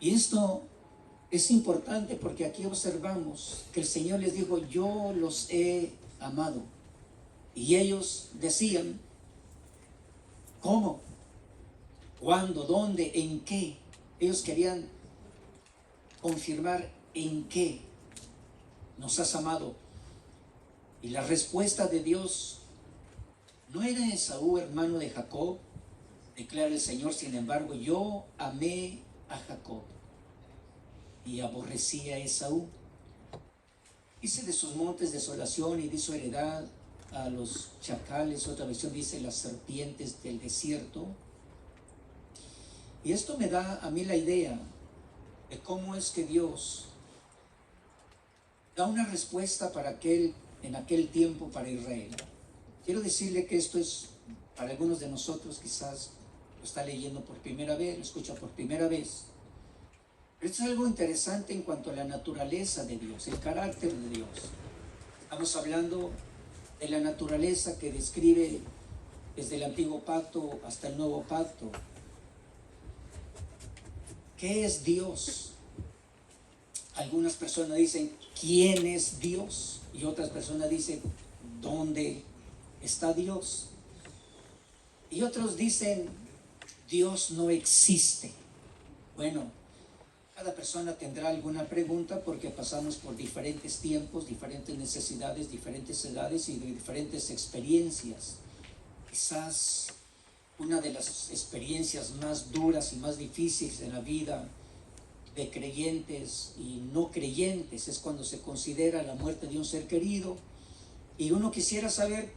Y esto es importante porque aquí observamos que el Señor les dijo: yo los he amado. Y ellos decían: ¿cómo? ¿Cuándo? ¿Dónde? ¿En qué? Ellos querían confirmar en qué nos has amado. Y la respuesta de Dios: ¿no era Esaú hermano de Jacob? Declara el Señor: sin embargo, yo amé a Jacob y aborrecí a Esaú. Hice de sus montes desolación y di su heredad a los chacales. Otra versión dice las serpientes del desierto. Y esto me da a mí la idea de cómo es que Dios da una respuesta en aquel tiempo para Israel. Quiero decirle que esto es para algunos de nosotros, quizás lo está leyendo por primera vez, lo escucha por primera vez. Pero esto es algo interesante en cuanto a la naturaleza de Dios, el carácter de Dios. Estamos hablando de la naturaleza que describe desde el antiguo pacto hasta el nuevo pacto. ¿Qué es Dios? Algunas personas dicen: ¿quién es Dios? Y otras personas dicen: ¿dónde está Dios? Y otros dicen: Dios no existe. Bueno, cada persona tendrá alguna pregunta porque pasamos por diferentes tiempos, diferentes necesidades, diferentes edades y de diferentes experiencias. Quizás una de las experiencias más duras y más difíciles en la vida de creyentes y no creyentes es cuando se considera la muerte de un ser querido, y uno quisiera saber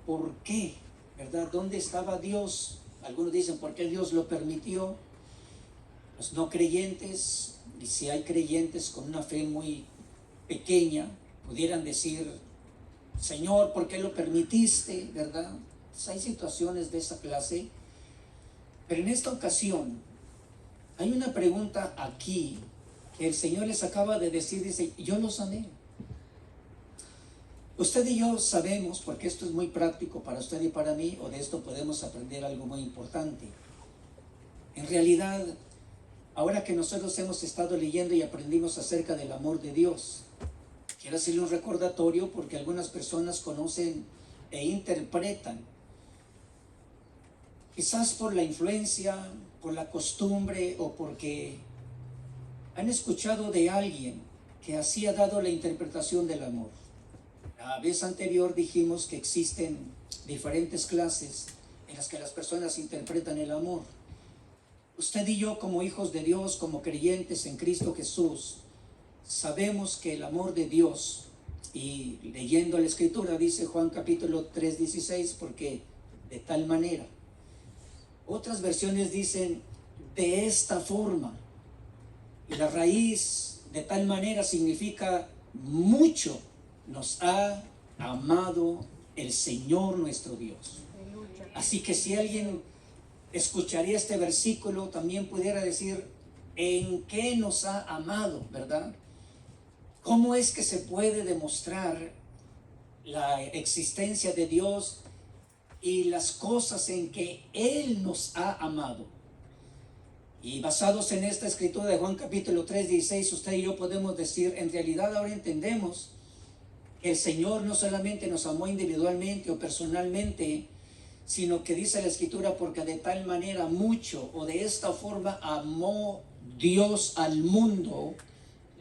por qué, ¿verdad? ¿Dónde estaba Dios? Algunos dicen: ¿por qué Dios lo permitió? Los no creyentes, y si hay creyentes con una fe muy pequeña, pudieran decir: Señor, ¿por qué lo permitiste? ¿Verdad? Entonces, hay situaciones de esa clase. Pero en esta ocasión hay una pregunta aquí que el Señor les acaba de decir. Dice: yo los amé. Usted y yo sabemos, porque esto es muy práctico para usted y para mí, o de esto podemos aprender algo muy importante. En realidad, ahora que nosotros hemos estado leyendo y aprendimos acerca del amor de Dios, quiero hacerle un recordatorio porque algunas personas conocen e interpretan, quizás por la influencia, por la costumbre o porque han escuchado de alguien que así ha dado la interpretación del amor. La vez anterior dijimos que existen diferentes clases en las que las personas interpretan el amor. Usted y yo, como hijos de Dios, como creyentes en Cristo Jesús, sabemos que el amor de Dios, y leyendo la Escritura dice Juan capítulo 3:16, porque de tal manera. Otras versiones dicen de esta forma, y la raíz de tal manera significa mucho nos ha amado el Señor nuestro Dios. Así que si alguien escucharía este versículo, también pudiera decir: ¿en qué nos ha amado? ¿Verdad? ¿Cómo es que se puede demostrar la existencia de Dios y las cosas en que Él nos ha amado? Y basados en esta escritura de Juan capítulo 3:16, usted y yo podemos decir: en realidad ahora entendemos que el Señor no solamente nos amó individualmente o personalmente, sino que dice la Escritura: porque de tal manera mucho o de esta forma amó Dios al mundo.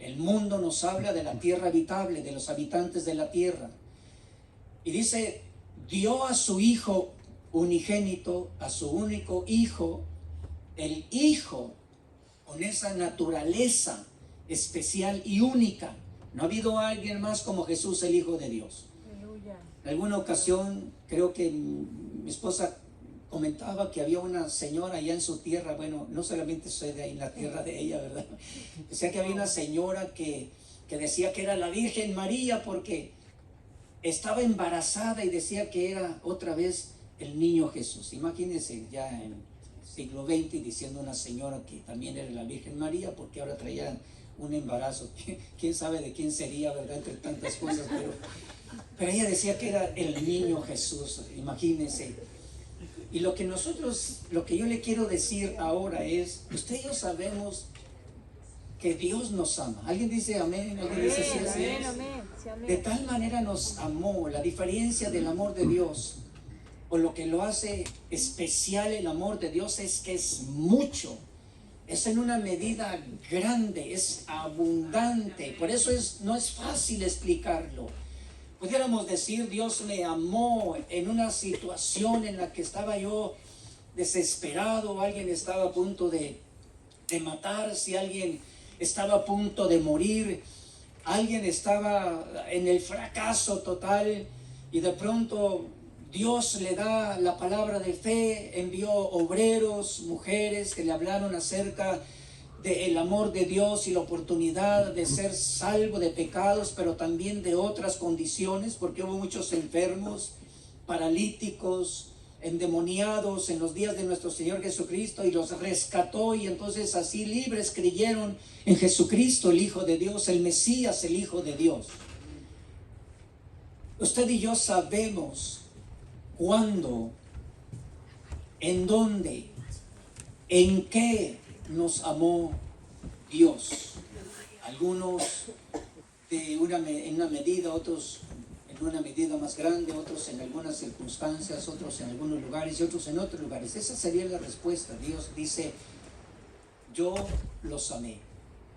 El mundo nos habla de la tierra habitable, de los habitantes de la tierra. Y dice: dio a su Hijo unigénito, a su único Hijo, el Hijo con esa naturaleza especial y única. No ha habido alguien más como Jesús, el Hijo de Dios. Aleluya. En alguna ocasión, creo que mi esposa comentaba que había una señora allá en su tierra. Bueno, no solamente soy de ahí en la tierra de ella, ¿verdad? Decía que había una señora que decía que era la Virgen María porque estaba embarazada y decía que era otra vez el niño Jesús. Imagínense ya en el siglo XX diciendo una señora que también era la Virgen María, porque ahora traía un embarazo. ¿Quién sabe de quién sería, verdad? Entre tantas cosas, pero ella decía que era el niño Jesús. Imagínense. Y lo que yo le quiero decir ahora es: usted y yo sabemos que Dios nos ama. ¿Alguien dice amén? ¿Alguien dice sí, así es? De tal manera nos amó. La diferencia del amor de Dios, o lo que lo hace especial el amor de Dios, es que es mucho. Es en una medida grande, es abundante. Por eso no es fácil explicarlo. Pudiéramos decir, Dios me amó en una situación en la que estaba yo desesperado, alguien estaba a punto de matarse, alguien estaba a punto de morir, alguien estaba en el fracaso total, y de pronto Dios le da la palabra de fe, envió obreros, mujeres que le hablaron acerca del amor de Dios y la oportunidad de ser salvo de pecados, pero también de otras condiciones, porque hubo muchos enfermos, paralíticos, endemoniados en los días de nuestro Señor Jesucristo, y los rescató, y entonces así libres creyeron en Jesucristo, el Hijo de Dios, el Mesías, el Hijo de Dios. Usted y yo sabemos cuándo, en dónde, en qué nos amó Dios. Algunos en una medida, otros en una medida más grande, otros en algunas circunstancias, otros en algunos lugares y otros en otros lugares. Esa sería la respuesta. Dios dice, yo los amé.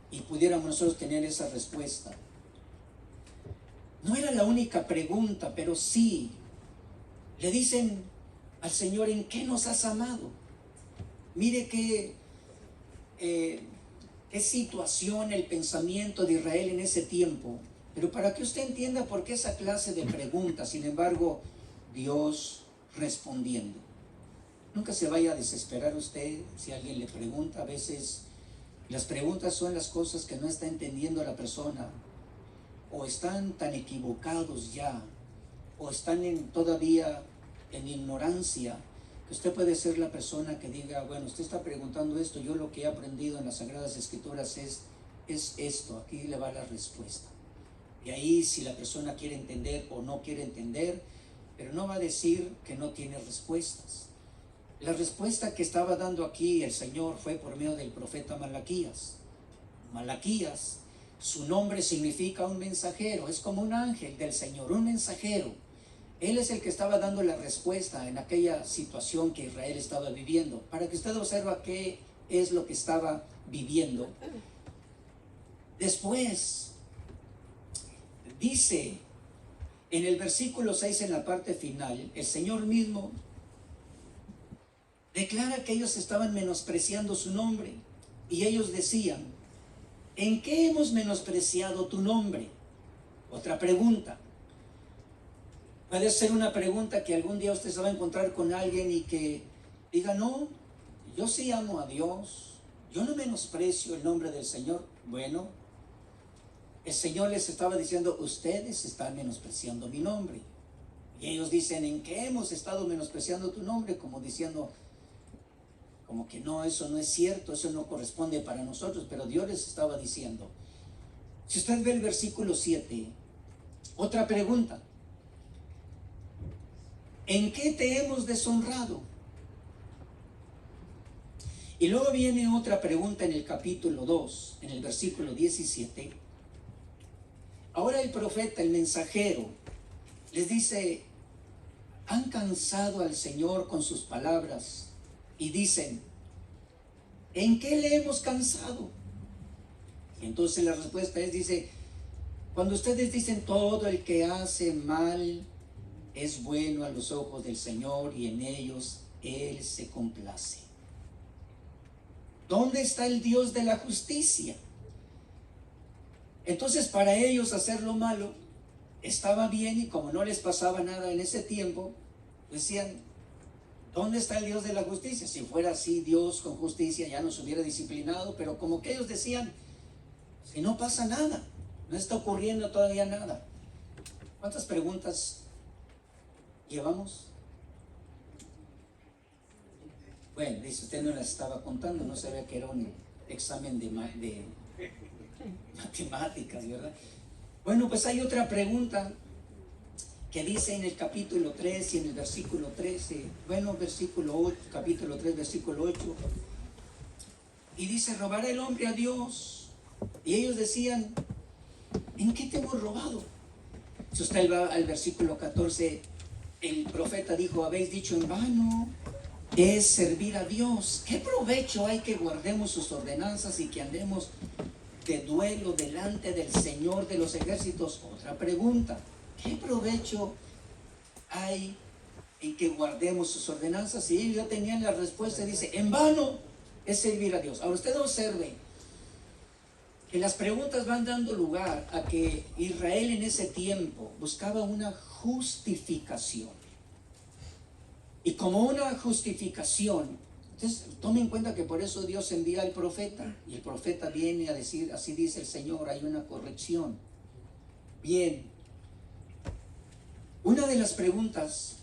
Y pudiéramos nosotros tener esa respuesta. No era la única pregunta, pero sí le dicen al Señor, ¿en qué nos has amado? Mire qué situación el pensamiento de Israel en ese tiempo. Pero para que usted entienda por qué esa clase de preguntas, sin embargo, Dios respondiendo. Nunca se vaya a desesperar usted si alguien le pregunta. A veces las preguntas son las cosas que no está entendiendo la persona, o están tan equivocados ya, o están todavía en ignorancia, que usted puede ser la persona que diga, bueno, usted está preguntando esto, yo lo que he aprendido en las Sagradas Escrituras es esto, aquí le va la respuesta. Y ahí, si la persona quiere entender o no quiere entender, pero no va a decir que no tiene respuestas. La respuesta que estaba dando aquí el Señor fue por medio del profeta Malaquías. Malaquías, su nombre significa un mensajero, es como un ángel del Señor, un mensajero. Él es el que estaba dando la respuesta en aquella situación que Israel estaba viviendo, para que usted observe qué es lo que estaba viviendo. Después dice en el versículo 6, en la parte final, el Señor mismo declara que ellos estaban menospreciando su nombre, y ellos decían, ¿en qué hemos menospreciado tu nombre? Otra pregunta. Puede ser una pregunta que algún día usted se va a encontrar con alguien y que diga, no, yo sí amo a Dios, yo no menosprecio el nombre del Señor. Bueno, el Señor les estaba diciendo, ustedes están menospreciando mi nombre. Y ellos dicen, ¿en qué hemos estado menospreciando tu nombre? Como diciendo, como que no, eso no es cierto, eso no corresponde para nosotros. Pero Dios les estaba diciendo, si usted ve el versículo 7, otra pregunta, ¿en qué te hemos deshonrado? Y luego viene otra pregunta en el capítulo 2, en el versículo 17. Ahora el profeta, el mensajero, les dice, han cansado al Señor con sus palabras y dicen, ¿en qué le hemos cansado? Y entonces la respuesta dice, cuando ustedes dicen todo el que hace mal es bueno a los ojos del Señor y en ellos Él se complace. ¿Dónde está el Dios de la justicia? Entonces para ellos hacer lo malo estaba bien, y como no les pasaba nada en ese tiempo, decían, ¿dónde está el Dios de la justicia? Si fuera así Dios con justicia ya nos hubiera disciplinado, pero como que ellos decían, si no pasa nada, no está ocurriendo todavía nada. ¿Cuántas preguntas llevamos? Bueno, dice, usted no las estaba contando, no sabía que era un examen de matemáticas, ¿verdad? Bueno, pues hay otra pregunta que dice en el capítulo 3 y en el versículo 13, bueno, versículo 8, capítulo 3, versículo 8, y dice, ¿robará el hombre a Dios? Y ellos decían, ¿en qué te hemos robado? Si usted va al versículo 14, el profeta dijo, habéis dicho en vano, es servir a Dios. ¿Qué provecho hay que guardemos sus ordenanzas y que andemos de duelo delante del Señor de los ejércitos? Otra pregunta, ¿qué provecho hay en que guardemos sus ordenanzas? Y ellos ya tenían la respuesta, dice, en vano es servir a Dios. Ahora usted observe que las preguntas van dando lugar a que Israel en ese tiempo buscaba una justificación. Y como una justificación, entonces tome en cuenta que por eso Dios envía al profeta, y el profeta viene a decir, así dice el Señor, hay una corrección. Bien, una de las preguntas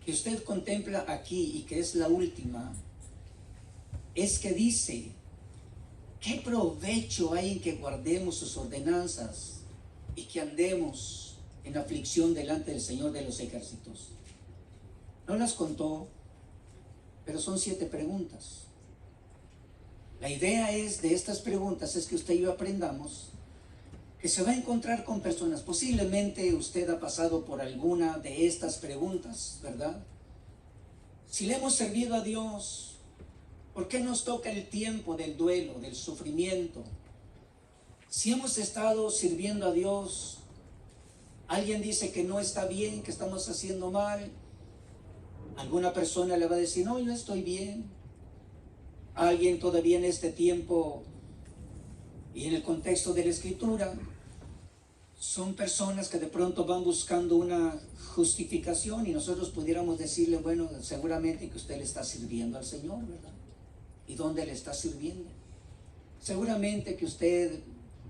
que usted contempla aquí y que es la última, es que dice, ¿qué provecho hay en que guardemos sus ordenanzas y que andemos en aflicción delante del Señor de los ejércitos? No las contó, pero son 7 preguntas. La idea es de estas preguntas es que usted y yo aprendamos que se va a encontrar con personas. Posiblemente usted ha pasado por alguna de estas preguntas, ¿verdad? Si le hemos servido a Dios, ¿por qué nos toca el tiempo del duelo, del sufrimiento? Si hemos estado sirviendo a Dios, alguien dice que no está bien, que estamos haciendo mal. Alguna persona le va a decir, no, yo estoy bien. Alguien todavía en este tiempo y en el contexto de la Escritura, son personas que de pronto van buscando una justificación y nosotros pudiéramos decirle, bueno, seguramente que usted le está sirviendo al Señor, ¿verdad? ¿Y dónde le está sirviendo? Seguramente que usted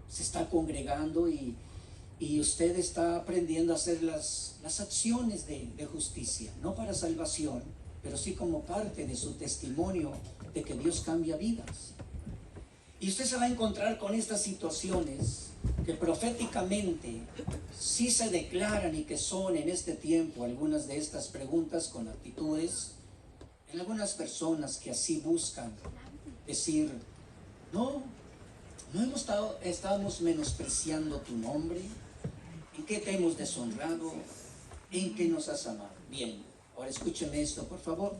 se está congregando y usted está aprendiendo a hacer las acciones de justicia, no para salvación, pero sí como parte de su testimonio de que Dios cambia vidas. Y usted se va a encontrar con estas situaciones que proféticamente sí se declaran y que son en este tiempo algunas de estas preguntas con actitudes en algunas personas que así buscan decir, no estamos menospreciando tu nombre, en qué te hemos deshonrado, en qué nos has amado. Bien, ahora escúcheme esto, por favor,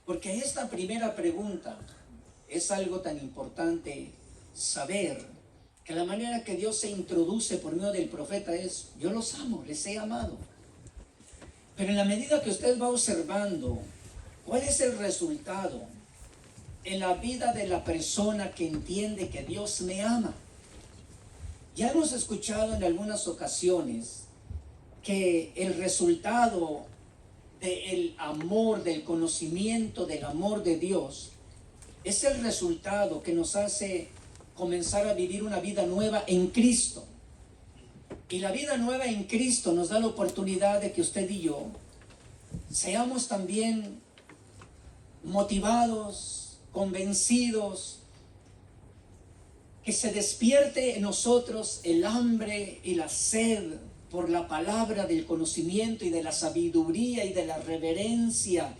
porque esta primera pregunta es algo tan importante saber, que la manera que Dios se introduce por medio del profeta es, yo los amo, les he amado. Pero en la medida que usted va observando cuál es el resultado en la vida de la persona que entiende que Dios me ama. Ya hemos escuchado en algunas ocasiones que el resultado del amor, del conocimiento del amor de Dios, es el resultado que nos hace comenzar a vivir una vida nueva en Cristo. Y la vida nueva en Cristo nos da la oportunidad de que usted y yo seamos también motivados, convencidos, que se despierte en nosotros el hambre y la sed por la palabra del conocimiento y de la sabiduría y de la reverencia.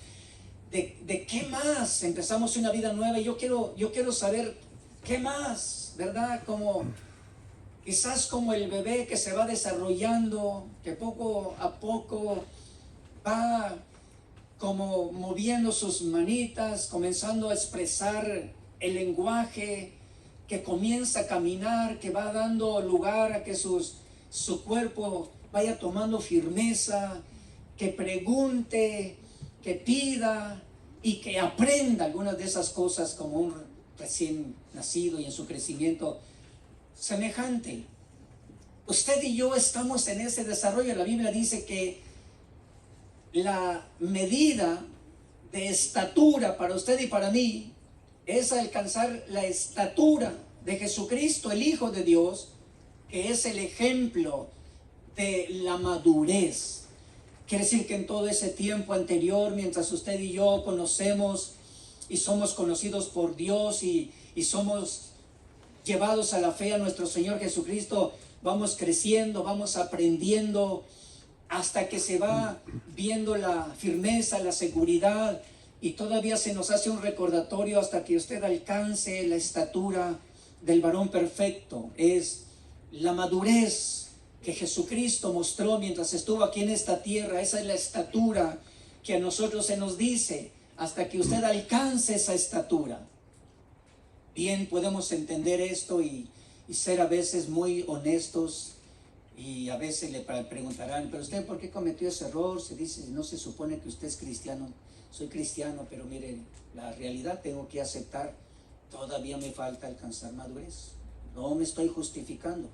¿De qué más empezamos una vida nueva? Y yo quiero saber qué más, ¿verdad? Quizás como el bebé que se va desarrollando, que poco a poco va como moviendo sus manitas, comenzando a expresar el lenguaje, que comienza a caminar, que va dando lugar a que su cuerpo vaya tomando firmeza, que pregunte, que pida y que aprenda algunas de esas cosas como un recién nacido y en su crecimiento semejante. Usted y yo estamos en ese desarrollo. La Biblia dice que la medida de estatura para usted y para mí es alcanzar la estatura de Jesucristo, el Hijo de Dios, que es el ejemplo de la madurez. Quiere decir que en todo ese tiempo anterior, mientras usted y yo conocemos y somos conocidos por Dios y somos llevados a la fe a nuestro Señor Jesucristo, vamos creciendo, vamos aprendiendo hasta que se va viendo la firmeza, la seguridad, y todavía se nos hace un recordatorio hasta que usted alcance la estatura del varón perfecto es la madurez que Jesucristo mostró mientras estuvo aquí en esta tierra. Esa es la estatura que a nosotros se nos dice, hasta que usted alcance esa estatura. Bien, podemos entender esto y ser a veces muy honestos, y a veces le preguntarán, pero usted ¿por qué cometió ese error? Se dice, no se supone que usted es cristiano. Soy cristiano, pero mire, la realidad tengo que aceptar, todavía me falta alcanzar madurez. No me estoy justificando,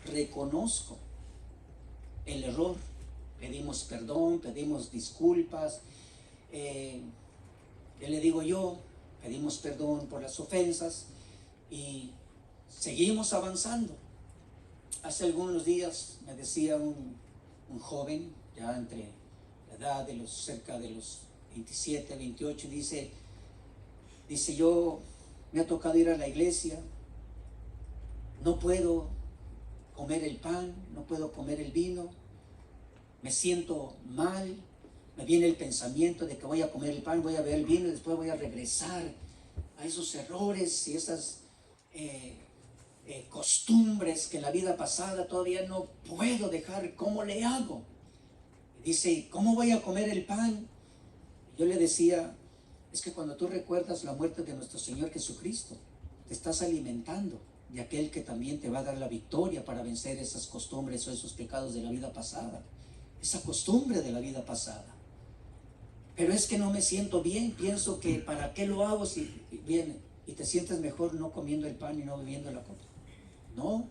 reconozco el error, pedimos perdón, pedimos disculpas, ¿qué le digo yo? Pedimos perdón por las ofensas y seguimos avanzando. Hace algunos días me decía un joven, ya entre la edad de cerca de los 27, 28, dice, yo me ha tocado ir a la iglesia, no puedo comer el pan, no puedo comer el vino, me siento mal, me viene el pensamiento de que voy a comer el pan, voy a beber el vino y después voy a regresar a esos errores y esas costumbres que en la vida pasada todavía no puedo dejar. ¿Cómo le hago? Dice, ¿cómo voy a comer el pan? Yo le decía, es que cuando tú recuerdas la muerte de nuestro Señor Jesucristo, te estás alimentando de aquel que también te va a dar la victoria para vencer esas costumbres o esos pecados de la vida pasada, esa costumbre de la vida pasada. Pero es que no me siento bien, pienso que ¿para qué lo hago si viene? Y te sientes mejor no comiendo el pan y no bebiendo la copa. No.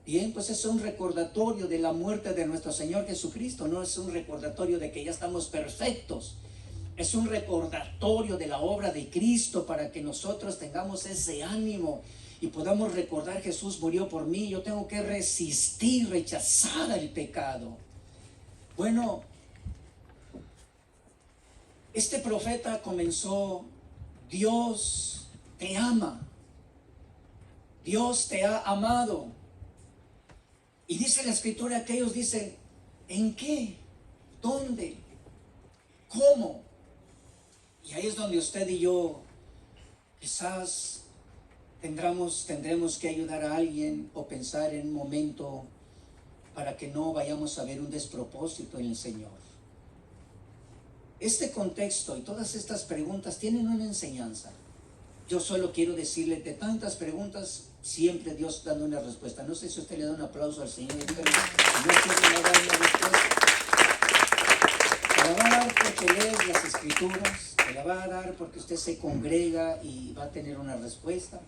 Bien, pues es un recordatorio de la muerte de nuestro Señor Jesucristo, no es un recordatorio de que ya estamos perfectos. Es un recordatorio de la obra de Cristo para que nosotros tengamos ese ánimo y podamos recordar, Jesús murió por mí, yo tengo que resistir, rechazar el pecado. Bueno, este profeta comenzó, Dios te ama, Dios te ha amado. Y dice la escritura que ellos dicen, ¿en qué? ¿Dónde? ¿Cómo? Y ahí es donde usted y yo quizás tendremos que ayudar a alguien o pensar en un momento para que no vayamos a ver un despropósito en el Señor. Este contexto y todas estas preguntas tienen una enseñanza. Yo solo quiero decirle, de tantas preguntas, siempre Dios dando una respuesta. No sé si usted le da un aplauso al Señor y dígale, Señor, siempre le da una respuesta. Se la va a dar porque lee las Escrituras, se la va a dar porque usted se congrega y va a tener una respuesta.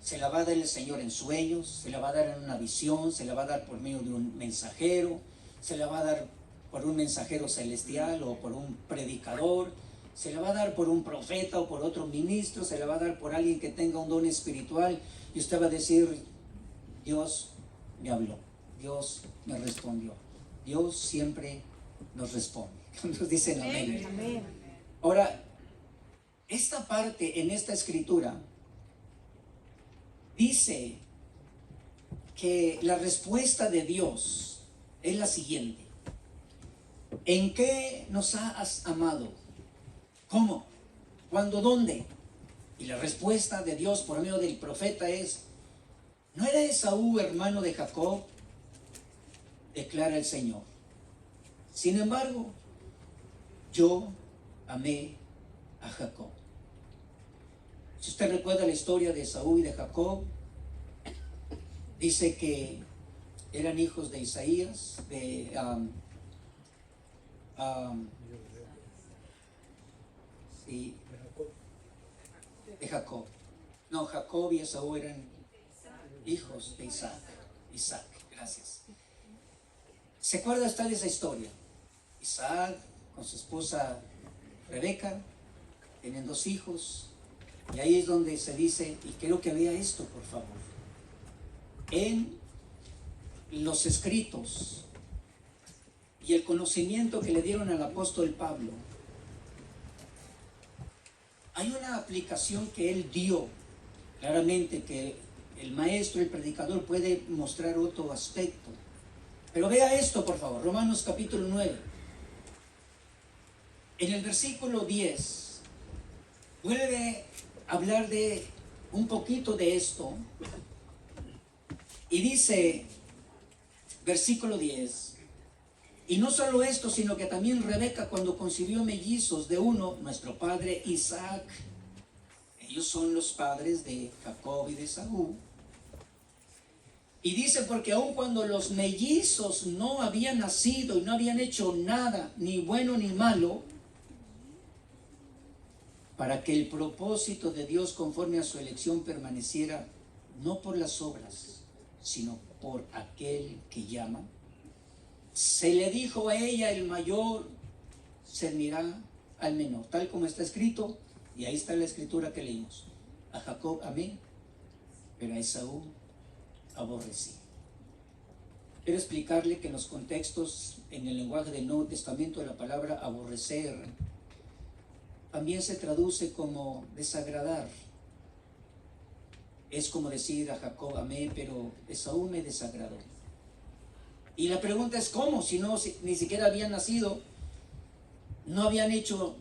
Se la va a dar el Señor en sueños, se la va a dar en una visión, se la va a dar por medio de un mensajero, se la va a dar por un mensajero celestial o por un predicador, se la va a dar por un profeta o por otro ministro, se la va a dar por alguien que tenga un don espiritual y usted va a decir, Dios me habló, Dios me respondió. Dios siempre nos responde. Nos dicen amén. Amén. Ahora, esta parte en esta escritura dice que la respuesta de Dios es la siguiente: ¿en qué nos has amado? ¿Cómo? ¿Cuándo? ¿Dónde? Y la respuesta de Dios por medio del profeta es, ¿no era Esaú hermano de Jacob? Declara el Señor. Sin embargo, yo amé a Jacob. Si usted recuerda la historia de Esaú y de Jacob, dice que eran hijos de Isaías, de Jacob. No, Jacob y Esaú eran hijos de Isaac. Isaac, gracias. ¿Se acuerda usted de esa historia? Isaac con su esposa Rebeca tienen 2 hijos, y ahí es donde se dice, y quiero que vea esto por favor, en los escritos y el conocimiento que le dieron al apóstol Pablo, hay una aplicación que él dio claramente, que el maestro, el predicador puede mostrar otro aspecto. Pero vea esto por favor, Romanos capítulo 9. En el versículo 10 vuelve a hablar de un poquito de esto. Y dice, versículo 10, y no solo esto, sino que también Rebeca, cuando concibió mellizos de uno, nuestro padre Isaac, ellos son los padres de Jacob y de Esaú. Y dice, porque aun cuando los mellizos no habían nacido y no habían hecho nada, ni bueno ni malo, para que el propósito de Dios conforme a su elección permaneciera, no por las obras, sino por aquel que llama, se le dijo a ella, el mayor servirá al menor, tal como está escrito, y ahí está la escritura que leímos. A Jacob amé, pero a Esaú aborrecí. Quiero explicarle que en los contextos, en el lenguaje del Nuevo Testamento, la palabra aborrecer también se traduce como desagradar. Es como decir, a Jacob amé, pero Esaú me desagradó. Y la pregunta es, ¿cómo? Si ni siquiera habían nacido, no habían hecho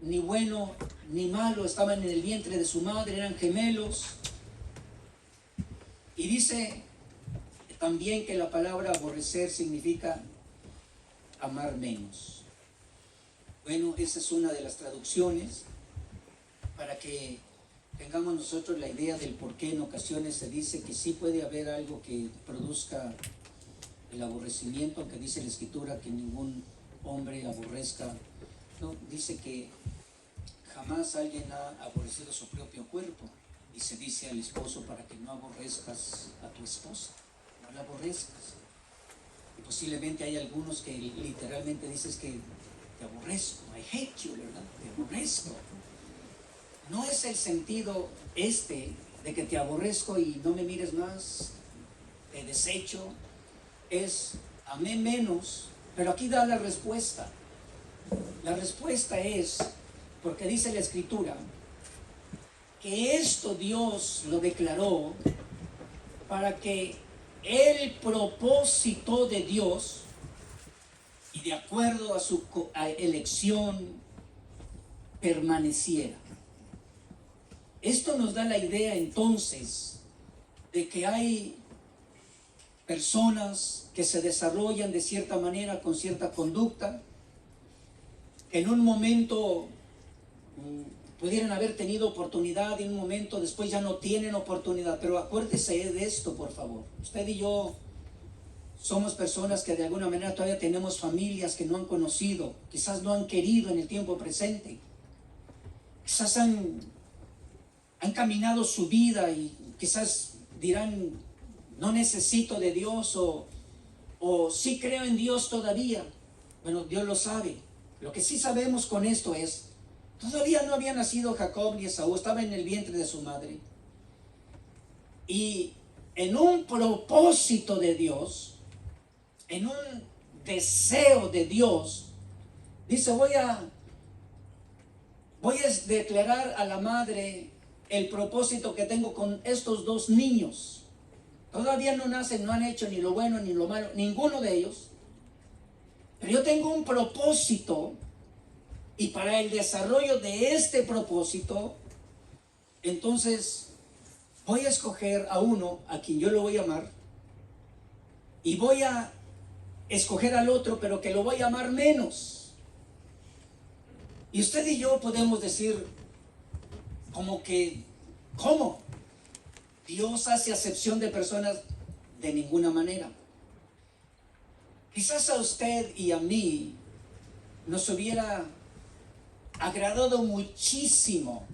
ni bueno ni malo, estaban en el vientre de su madre, eran gemelos. Y dice también que la palabra aborrecer significa amar menos. Bueno, esa es una de las traducciones para que tengamos nosotros la idea del por qué en ocasiones se dice que sí puede haber algo que produzca el aborrecimiento, aunque dice la Escritura que ningún hombre aborrezca. No, dice que jamás alguien ha aborrecido su propio cuerpo, y se dice al esposo para que no aborrezcas a tu esposa, no la aborrezcas. Y posiblemente hay algunos que literalmente dices que te aborrezco, I hate you, ¿verdad? Te aborrezco. No es el sentido de que te aborrezco y no me mires más, te desecho. Es amé menos, pero aquí da la respuesta. La respuesta es, porque dice la Escritura, que esto Dios lo declaró para que el propósito de Dios, y de acuerdo a su elección, permaneciera. Esto nos da la idea entonces de que hay personas que se desarrollan de cierta manera, con cierta conducta, que en un momento pudieran haber tenido oportunidad y en un momento después ya no tienen oportunidad. Pero acuérdese de esto, por favor. Usted y yo somos personas que de alguna manera todavía tenemos familias que no han conocido, quizás no han querido en el tiempo presente, quizás han caminado su vida y quizás dirán, no necesito de Dios, o sí creo en Dios todavía. Bueno, Dios lo sabe. Lo que sí sabemos con esto es, todavía no había nacido Jacob ni Esaú, estaba en el vientre de su madre. Y en un propósito de Dios, en un deseo de Dios, dice, voy a declarar a la madre el propósito que tengo con estos dos niños. Todavía no nacen, no han hecho ni lo bueno ni lo malo, ninguno de ellos. Pero yo tengo un propósito, y para el desarrollo de este propósito, entonces voy a escoger a uno a quien yo lo voy a amar, y voy a escoger al otro, pero que lo voy a amar menos. Y usted y yo podemos decir, como que, ¿cómo? Dios hace acepción de personas. De ninguna manera. Quizás a usted y a mí nos hubiera agradado muchísimo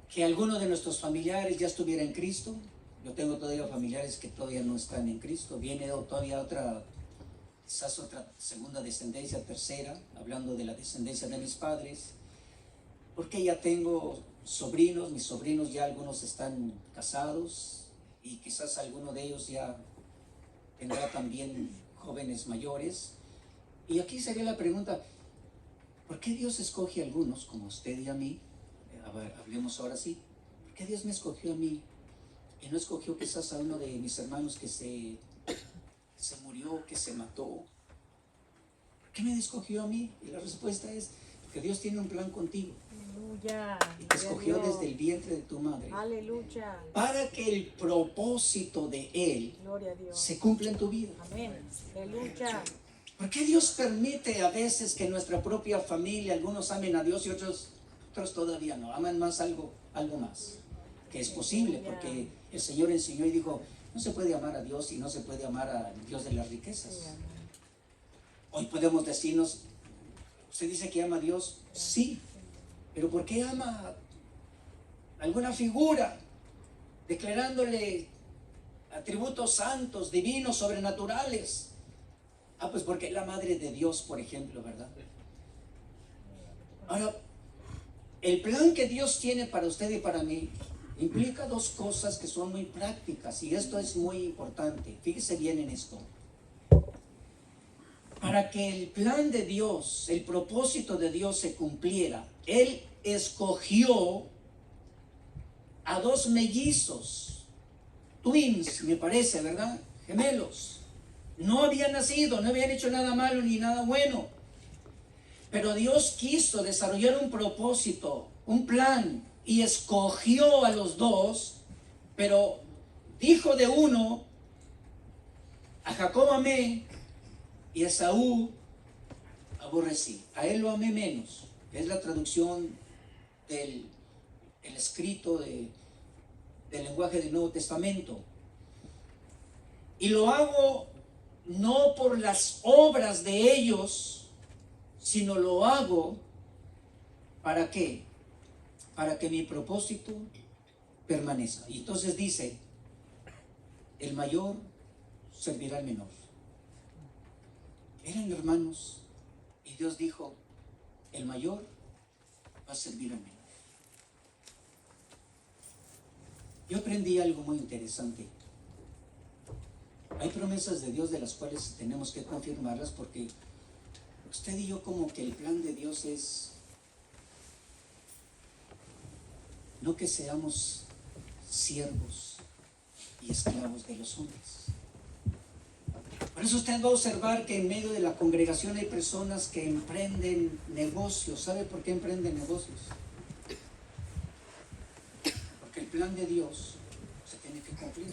que alguno de nuestros familiares ya estuviera en Cristo. Yo tengo todavía familiares que todavía no están en Cristo. Viene todavía quizás otra segunda descendencia, tercera, hablando de la descendencia de mis padres, porque ya tengo sobrinos, mis sobrinos ya algunos están casados, y quizás alguno de ellos ya tendrá también jóvenes mayores. Y aquí sería la pregunta, ¿por qué Dios escoge a algunos como usted y a mí? A ver, hablemos ahora sí. ¿Por qué Dios me escogió a mí y no escogió quizás a uno de mis hermanos que se murió, que se mató? ¿Por qué me escogió a mí? Y la respuesta es, Porque Dios tiene un plan contigo. Aleluya. Y te escogió desde el vientre de tu madre. Aleluya. Para que el propósito de Él Gloria a Dios. se cumpla en tu vida. Amén. Aleluya. ¿Por qué Dios permite a veces que nuestra propia familia, algunos amen a Dios y otros todavía no? Aman más algo más. Que es posible, porque el Señor enseñó y dijo, no se puede amar a Dios y no se puede amar al Dios de las riquezas. Hoy podemos decirnos, ¿usted dice que ama a Dios? Sí. Pero ¿por qué ama alguna figura? Declarándole atributos santos, divinos, sobrenaturales. Pues porque es la madre de Dios, por ejemplo, ¿verdad? Ahora, el plan que Dios tiene para usted y para mí implica dos cosas que son muy prácticas, y esto es muy importante. Fíjese bien en esto. Para que el plan de Dios, el propósito de Dios se cumpliera, Él escogió a dos mellizos, twins, me parece, ¿verdad? Gemelos. No habían nacido, no habían hecho nada malo ni nada bueno. Pero Dios quiso desarrollar un propósito, un plan, y escogió a los dos, pero dijo de uno, a Jacob amé y a Esaú aborrecí. A él lo amé menos. Es la traducción del escrito del lenguaje del Nuevo Testamento. Y lo hago no por las obras de ellos, sino lo hago ¿para qué? Para que mi propósito permanezca. Y entonces dice, el mayor servirá al menor. Eran hermanos y Dios dijo, el mayor va a servir al menor. Yo aprendí algo muy interesante. Hay promesas de Dios de las cuales tenemos que confirmarlas, porque usted y yo, como que el plan de Dios es no que seamos siervos y esclavos de los hombres. Por eso usted va a observar que en medio de la congregación hay personas que emprenden negocios. ¿Sabe por qué emprenden negocios? Porque el plan de Dios se tiene que cumplir.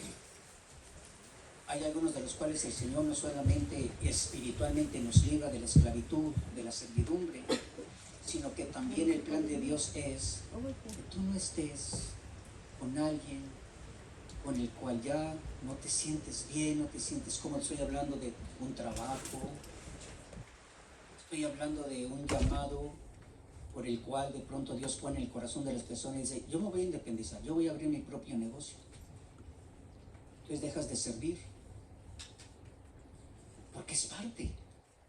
Hay algunos de los cuales el Señor no solamente espiritualmente nos libra de la esclavitud, de la servidumbre, sino que también el plan de Dios es que tú no estés con alguien con el cual ya no te sientes bien, no te sientes cómodo. Estoy hablando de un trabajo, estoy hablando de un llamado por el cual de pronto Dios pone en el corazón de las personas y dice, yo me voy a independizar, yo voy a abrir mi propio negocio. Entonces dejas de servir, porque es parte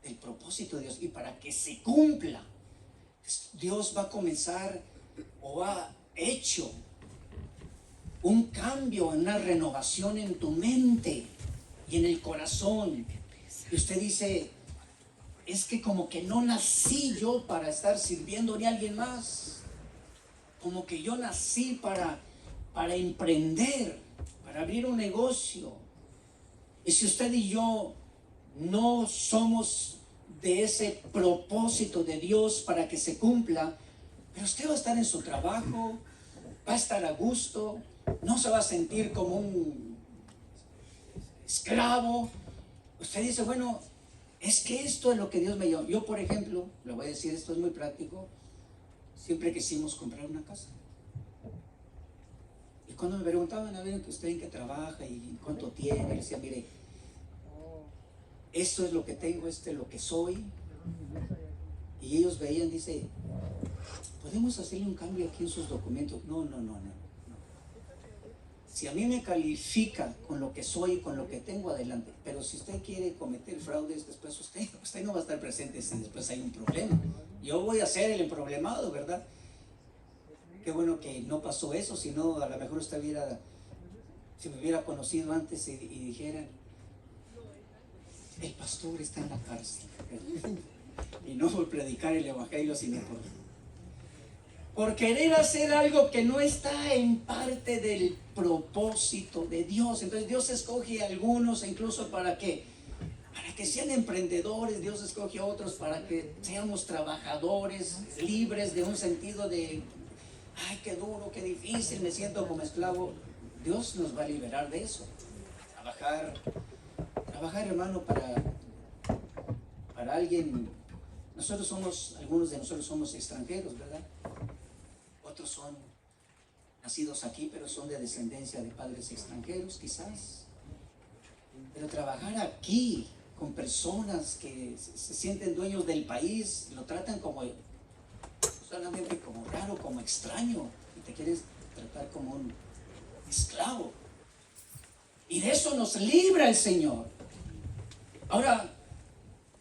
del propósito de Dios, y para que se cumpla, Dios va a comenzar o ha hecho un cambio, una renovación en tu mente y en el corazón. Y usted dice, es que como que no nací yo para estar sirviendo ni a alguien más. Como que yo nací para emprender, para abrir un negocio. Y si usted y yo no somos de ese propósito de Dios para que se cumpla, pero usted va a estar en su trabajo, va a estar a gusto, no se va a sentir como un esclavo. Usted dice, bueno, es que esto es lo que Dios me dio. Yo, por ejemplo, le voy a decir, esto es muy práctico, siempre quisimos comprar una casa. Y cuando me preguntaban, a ver, ¿usted en qué trabaja y cuánto tiene? Le decía, mire, esto es lo que tengo, esto es lo que soy. Y ellos veían, dice, ¿podemos hacerle un cambio aquí en sus documentos? No. Si a mí me califica con lo que soy y con lo que tengo, adelante. Pero si usted quiere cometer fraudes, después usted no va a estar presente si después hay un problema. Yo voy a ser el emproblemado, ¿verdad? Qué bueno que no pasó eso, si no, a lo mejor usted si me hubiera conocido antes y dijera, el pastor está en la cárcel. Y no por predicar el evangelio, sino por querer hacer algo que no está en parte del propósito de Dios. Entonces Dios escoge a algunos incluso para que que sean emprendedores. Dios escoge a otros para que seamos trabajadores, libres de un sentido de, ay, qué duro, qué difícil, me siento como esclavo. Dios nos va a liberar de eso. Trabajar, hermano, para alguien. Algunos de nosotros somos extranjeros, ¿verdad? Otros son nacidos aquí, pero son de descendencia de padres extranjeros, quizás. Pero trabajar aquí con personas que se sienten dueños del país, lo tratan como solamente como raro, como extraño, y te quieres tratar como un esclavo. Y de eso nos libra el Señor. Ahora,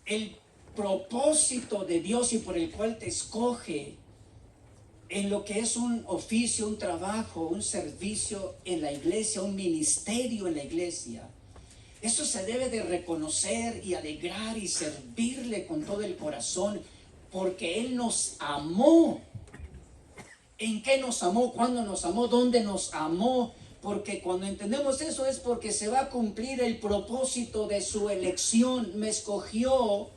el propósito de Dios y por el cual te escoge en lo que es un oficio, un trabajo, un servicio en la iglesia, un ministerio en la iglesia, eso se debe de reconocer y alegrar y servirle con todo el corazón, porque Él nos amó. ¿En qué nos amó? ¿Cuándo nos amó? ¿Dónde nos amó? Porque cuando entendemos eso es porque se va a cumplir el propósito de su elección. Me escogió,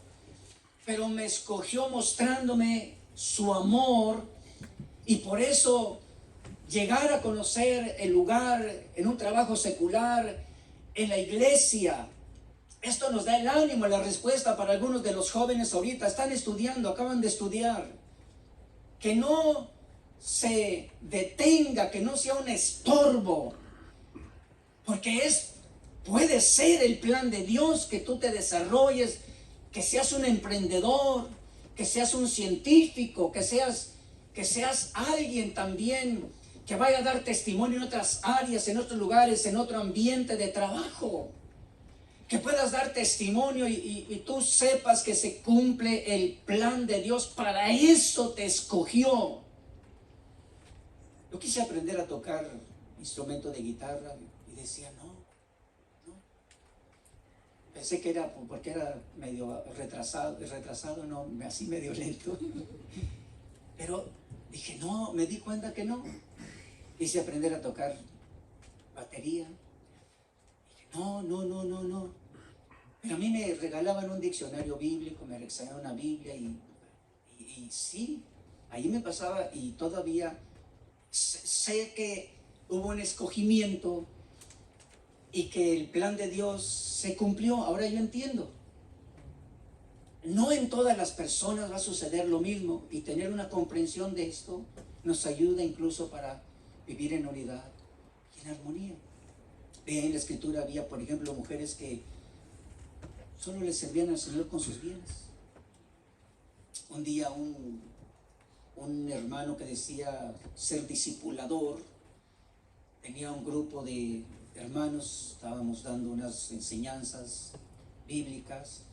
pero me escogió mostrándome su amor, y por eso llegar a conocer el lugar en un trabajo secular, en la iglesia, esto nos da el ánimo, la respuesta para algunos de los jóvenes ahorita. Están estudiando, acaban de estudiar. Que no se detenga, que no sea un estorbo, porque puede ser el plan de Dios que tú te desarrolles, que seas un emprendedor, que seas un científico, que seas alguien también que vaya a dar testimonio en otras áreas, en otros lugares, en otro ambiente de trabajo, que puedas dar testimonio y tú sepas que se cumple el plan de Dios. Para eso te escogió. Yo quise aprender a tocar instrumento de guitarra y decía, no. Pensé que era porque era medio retrasado, no, así medio lento. Pero dije, no, me di cuenta que no. Quise aprender a tocar batería. Dije, no. Pero a mí me regalaban un diccionario bíblico, me regalaban una Biblia y sí, ahí me pasaba, y todavía sé que hubo un escogimiento y que el plan de Dios se cumplió. Ahora yo entiendo. No en todas las personas va a suceder lo mismo, y tener una comprensión de esto nos ayuda incluso para vivir en unidad y en armonía. En la Escritura había, por ejemplo, mujeres que solo le servían al Señor con sus bienes. Un día un hermano que decía ser discipulador tenía un grupo de hermanos, estábamos dando unas enseñanzas bíblicas,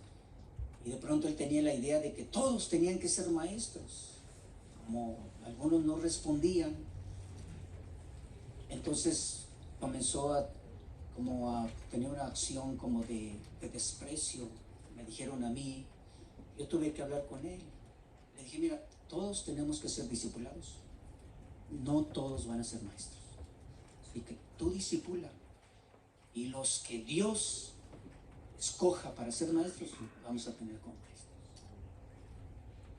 y de pronto él tenía la idea de que todos tenían que ser maestros. Como algunos no respondían, entonces comenzó a tener una acción como de desprecio. Me dijeron a mí, yo tuve que hablar con él. Le dije, mira, todos tenemos que ser discipulados, no todos van a ser maestros. Así que tú discipula, y los que Dios escoja para ser maestros, vamos a tener como maestros.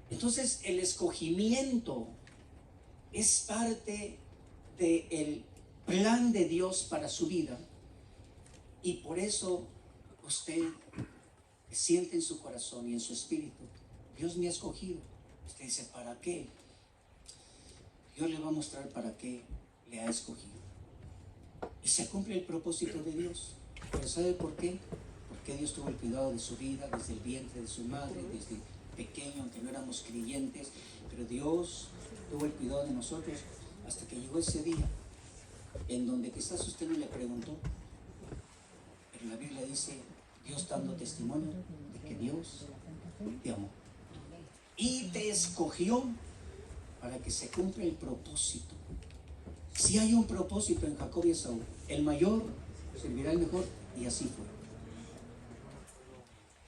Entonces el escogimiento es parte del plan de Dios para su vida, y por eso usted siente en su corazón y en su espíritu, Dios me ha escogido. Usted dice, ¿para qué? Dios le va a mostrar para qué le ha escogido, y se cumple el propósito de Dios. Pero ¿sabe por qué? Porque Dios tuvo el cuidado de su vida desde el vientre de su madre, desde pequeño, aunque no éramos creyentes, pero Dios tuvo el cuidado de nosotros hasta que llegó ese día en donde quizás usted no le preguntó, pero la Biblia dice, Dios dando testimonio de que Dios te amó y te escogió para que se cumpla el propósito. Si hay un propósito en Jacob y Esaú, el mayor servirá al mejor, y así fue.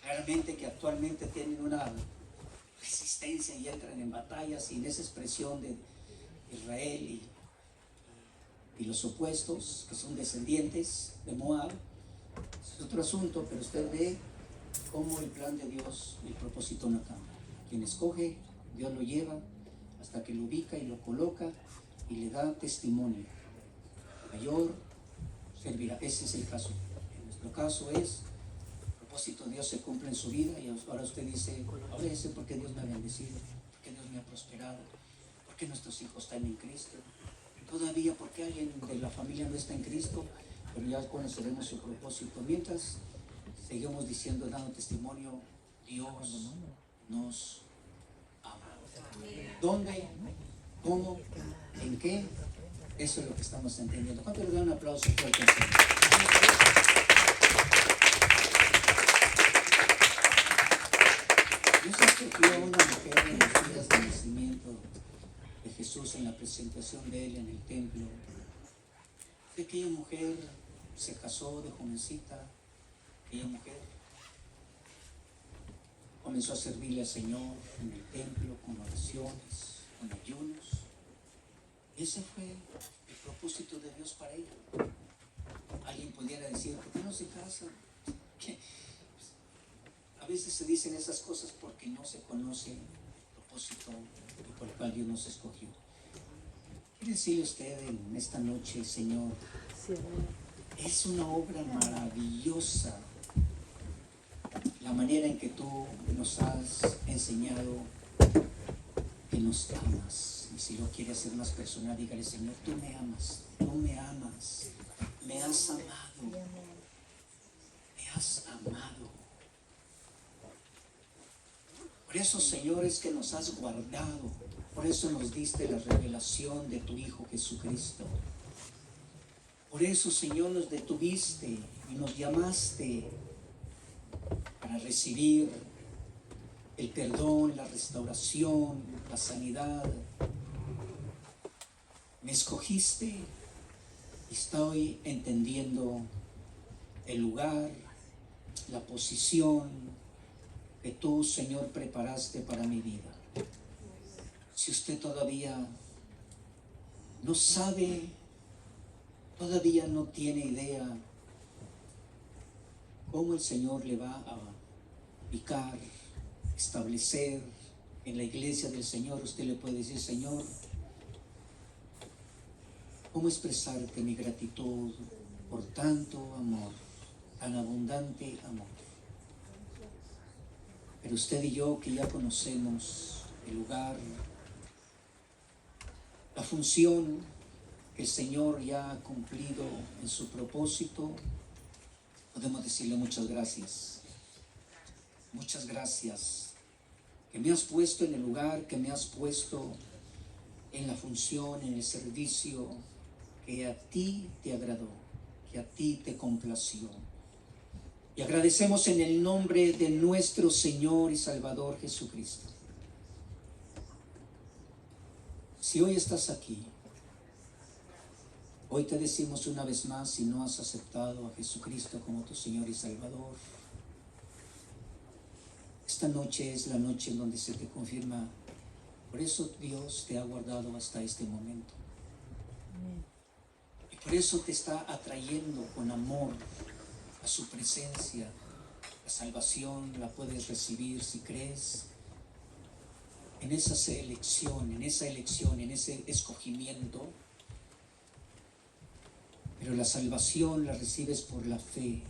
Realmente que actualmente tienen una resistencia y entran en batallas, y en esa expresión de Israel y los opuestos, que son descendientes de Moab, es otro asunto, pero usted ve cómo el plan de Dios, el propósito no cambia. Quien escoge, Dios lo lleva hasta que lo ubica y lo coloca y le da testimonio. Mayor servirá. Ese es el caso. En nuestro caso es, el propósito de Dios se cumple en su vida y ahora usted dice, ahora ya sé por qué Dios me ha bendecido, por qué Dios me ha prosperado, por qué nuestros hijos están en Cristo. Todavía porque alguien de la familia no está en Cristo, pero ya conoceremos su propósito. Mientras seguimos diciendo, dando testimonio, Dios nos ama. ¿Dónde? ¿Cómo? ¿En qué? Eso es lo que estamos entendiendo. ¿Cuánto le dan un aplauso fuerte al Señor? Dios escogió a una mujer en los días de nacimiento de Jesús, en la presentación de Él en el templo. Aquella mujer se casó de jovencita. Aquella mujer comenzó a servirle al Señor en el templo con oraciones, con ayunos. Ese fue el propósito de Dios para ella. Alguien pudiera decir, ¿por qué no se casa? ¿Qué? A veces se dicen esas cosas porque no se conoce el propósito por el cual Dios nos escogió. Quiere decirle usted en esta noche, Señor, es una obra maravillosa la manera en que tú nos has enseñado que nos amas. Y si lo quiere hacer más personal, dígale, Señor, tú me amas, me has amado, me has amado. Por eso, Señor, es que nos has guardado. Por eso nos diste la revelación de tu Hijo Jesucristo. Por eso, Señor, nos detuviste y nos llamaste para recibir el perdón, la restauración, la sanidad. Me escogiste y estoy entendiendo el lugar, la posición que tú, Señor, preparaste para mi vida. Si usted todavía no sabe, todavía no tiene idea cómo el Señor le va a ubicar, establecer en la iglesia del Señor, usted le puede decir, Señor, ¿cómo expresarte mi gratitud por tanto amor, tan abundante amor? Pero usted y yo que ya conocemos el lugar, la función que el Señor ya ha cumplido en su propósito, podemos decirle muchas gracias. Muchas gracias que me has puesto en el lugar, que me has puesto en la función, en el servicio que a ti te agradó, que a ti te complació. Y agradecemos en el nombre de nuestro Señor y Salvador Jesucristo. Si hoy estás aquí, hoy te decimos una vez más, si no has aceptado a Jesucristo como tu Señor y Salvador, esta noche es la noche en donde se te confirma. Por eso Dios te ha guardado hasta este momento. Y por eso te está atrayendo con amor a su presencia. La salvación la puedes recibir si crees en esa elección, en ese escogimiento. Pero la salvación la recibes por la fe,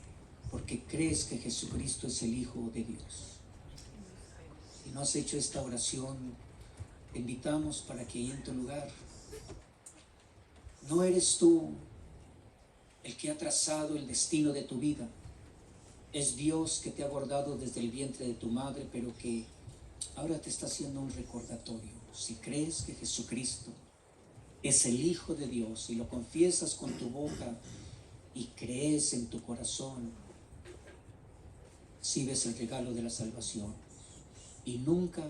porque crees que Jesucristo es el Hijo de Dios. Si no has hecho esta oración, te invitamos para que ahí en tu lugar, no eres tú el que ha trazado el destino de tu vida. Es Dios que te ha guardado desde el vientre de tu madre, pero que ahora te está haciendo un recordatorio. Si crees que Jesucristo es el Hijo de Dios y lo confiesas con tu boca y crees en tu corazón, recibes el regalo de la salvación y nunca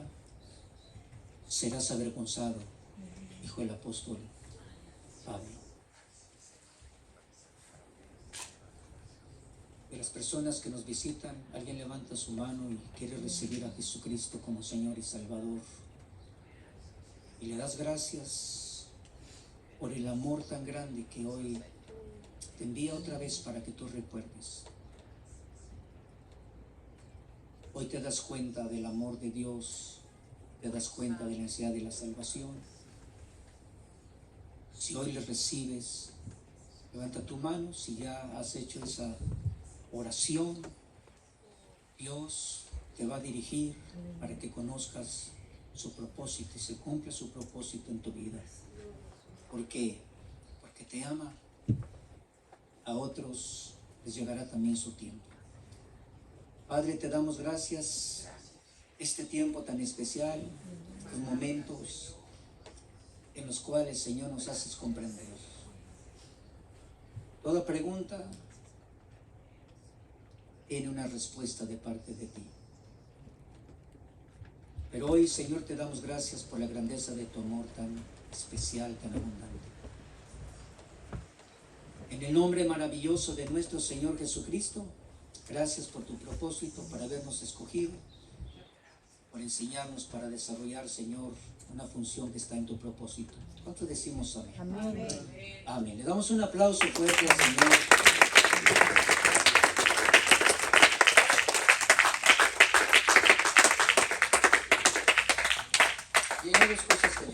serás avergonzado, dijo el apóstol Pablo. De las personas que nos visitan, alguien levanta su mano y quiere recibir a Jesucristo como Señor y Salvador. Y le das gracias por el amor tan grande que hoy te envía otra vez para que tú recuerdes. Hoy te das cuenta del amor de Dios, te das cuenta de la necesidad de la salvación. Si hoy le recibes, levanta tu mano. Si ya has hecho esa oración, Dios te va a dirigir para que conozcas su propósito y se cumpla su propósito en tu vida. ¿Por qué? Porque te ama. A otros les llegará también su tiempo. Padre, te damos gracias este tiempo tan especial, los momentos en los cuales, Señor, nos haces comprender. Toda pregunta tiene una respuesta de parte de ti. Pero hoy, Señor, te damos gracias por la grandeza de tu amor tan especial, tan abundante. En el nombre maravilloso de nuestro Señor Jesucristo, gracias por tu propósito, para habernos escogido, por enseñarnos para desarrollar, Señor, una función que está en tu propósito. ¿Cuánto decimos amén? Amén. Amén. Le damos un aplauso fuerte al Señor. Y hay dos cosas que